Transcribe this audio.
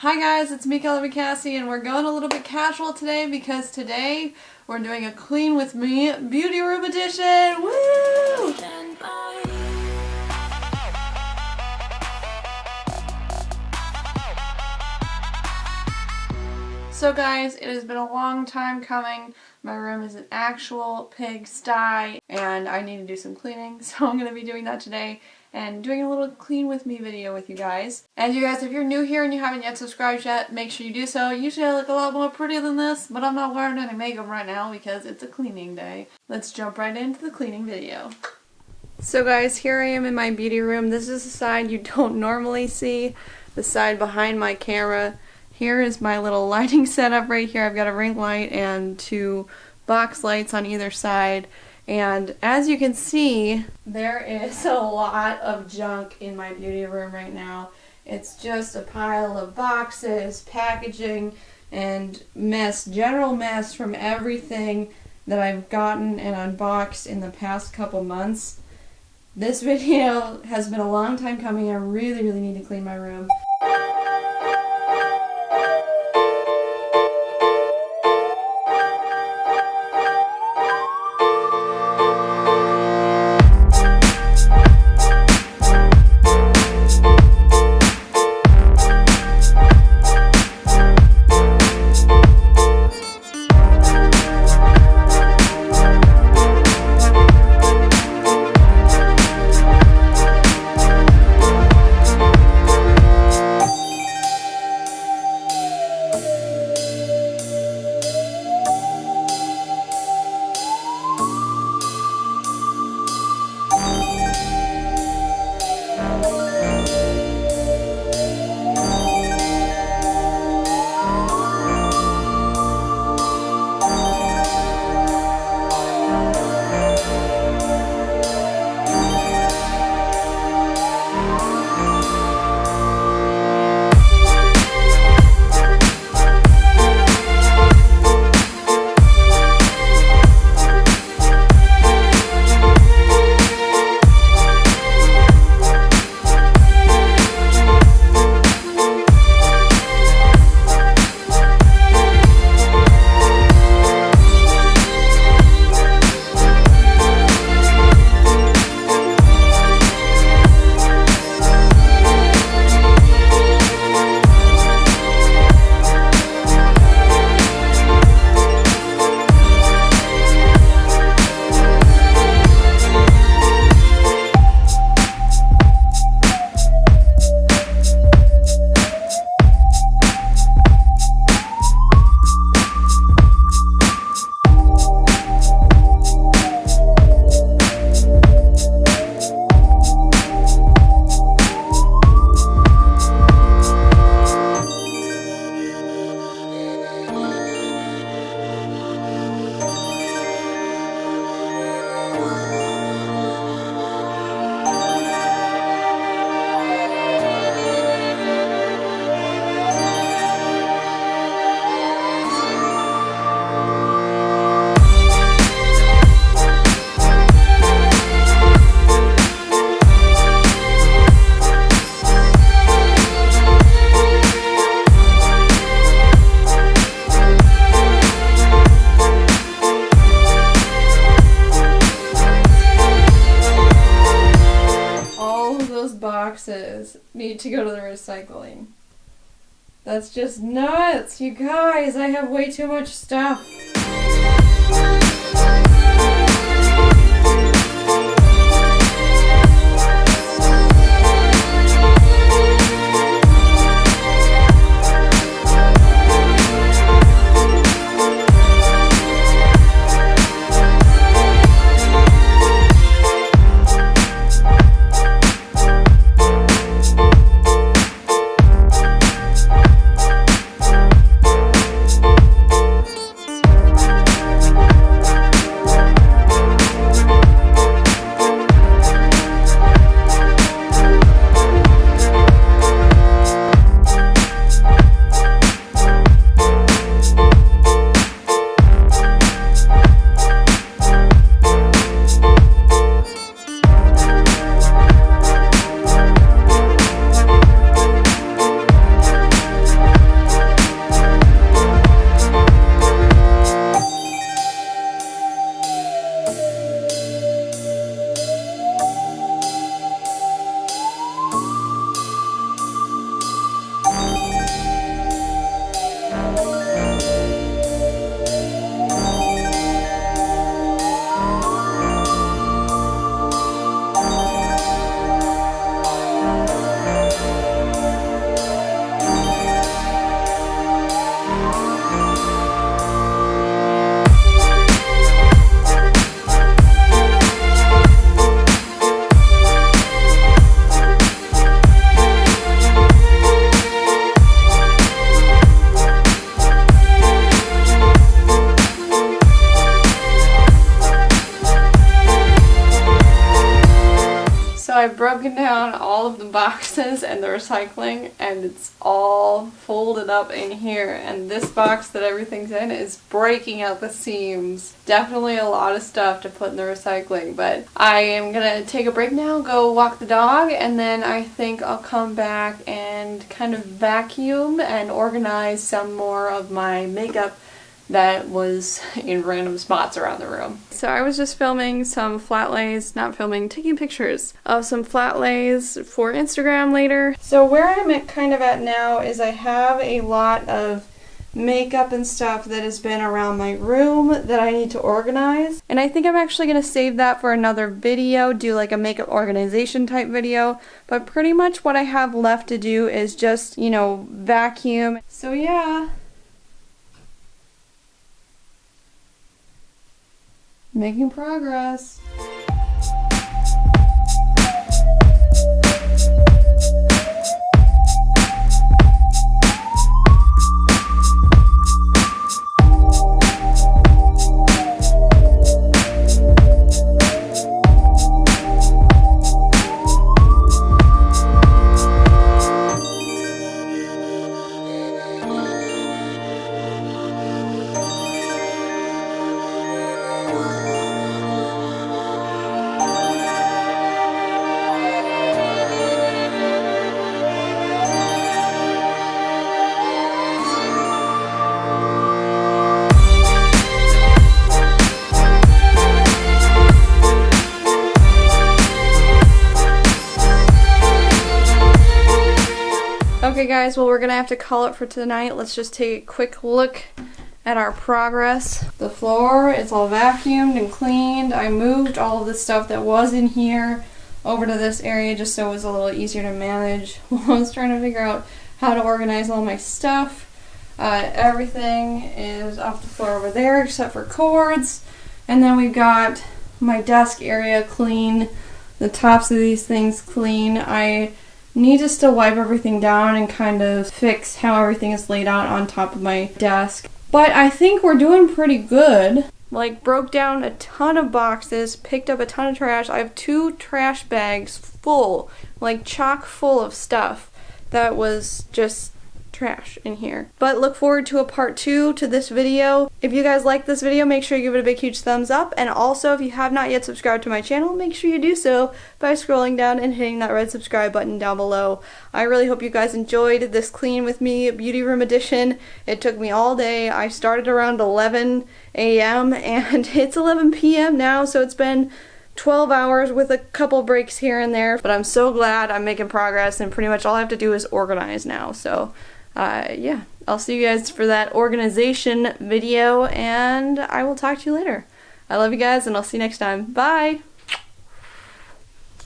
Hi guys, it's me, ColorMeCassie, and we're going a little bit casual today because today we're doing a clean with me beauty room edition. Woo! So guys, it has been a long time coming. My room is an actual pigsty and I need to do some cleaning, so I'm going to be doing that today and doing a little clean with me video with you guys. And you guys, if you're new here and you haven't yet subscribed yet, make sure you do so. Usually I look a lot more pretty than this, but I'm not wearing any makeup right now because it's a cleaning day. Let's jump right into the cleaning video. So guys, here I am in my beauty room. This is the side you don't normally see, the side behind my camera. Here is my little lighting setup right here. I've got a ring light and two box lights on either side. And as you can see, there is a lot of junk in my beauty room right now. It's just a pile of boxes, packaging, and mess, general mess from everything that I've gotten and unboxed in the past couple months. This video has been a long time coming. I really need to clean my room. Boxes need to go to the recycling. That's just nuts, you guys. I have way too much stuff. broken down all of the boxes and the recycling, and it's all folded up in here, and this box that everything's in is breaking out the seams. Definitely a lot of stuff to put in the recycling, but I am gonna take a break now, go walk the dog, and then I think I'll come back and kind of vacuum and organize some more of my makeup that was in random spots around the room. So I was just filming some flat lays, taking pictures of some flat lays for Instagram later. So where I'm at now is I have a lot of makeup and stuff that has been around my room that I need to organize. And I think I'm actually going to save that for another video, do like a makeup organization type video. But pretty much what I have left to do is just, you know, vacuum. So yeah. Making progress. Okay guys, well we're gonna have to call it for tonight. Let's just take a quick look at our progress. The floor is all vacuumed and cleaned. I moved all of the stuff that was in here over to this area just so it was a little easier to manage while I was trying to figure out how to organize all my stuff. Everything is off the floor over there except for cords. And then we've got my desk area clean, the tops of these things clean. I need to still wipe everything down and kind of fix how everything is laid out on top of my desk. But I think we're doing pretty good. Like, broke down a ton of boxes, picked up a ton of trash. I have 2 trash bags full, like chock full of stuff that was just trash in here. But look forward to a part 2 to this video. If you guys like this video, make sure you give it a big huge thumbs up, and also if you have not yet subscribed to my channel, make sure you do so by scrolling down and hitting that red subscribe button down below. I really hope you guys enjoyed this clean with me beauty room edition. It took me all day. I started around 11 a.m. and it's 11 p.m. now, so it's been 12 hours with a couple breaks here and there, but I'm so glad I'm making progress, and pretty much all I have to do is organize now. So yeah, I'll see you guys for that organization video, and I will talk to you later. I love you guys, and I'll see you next time. Bye!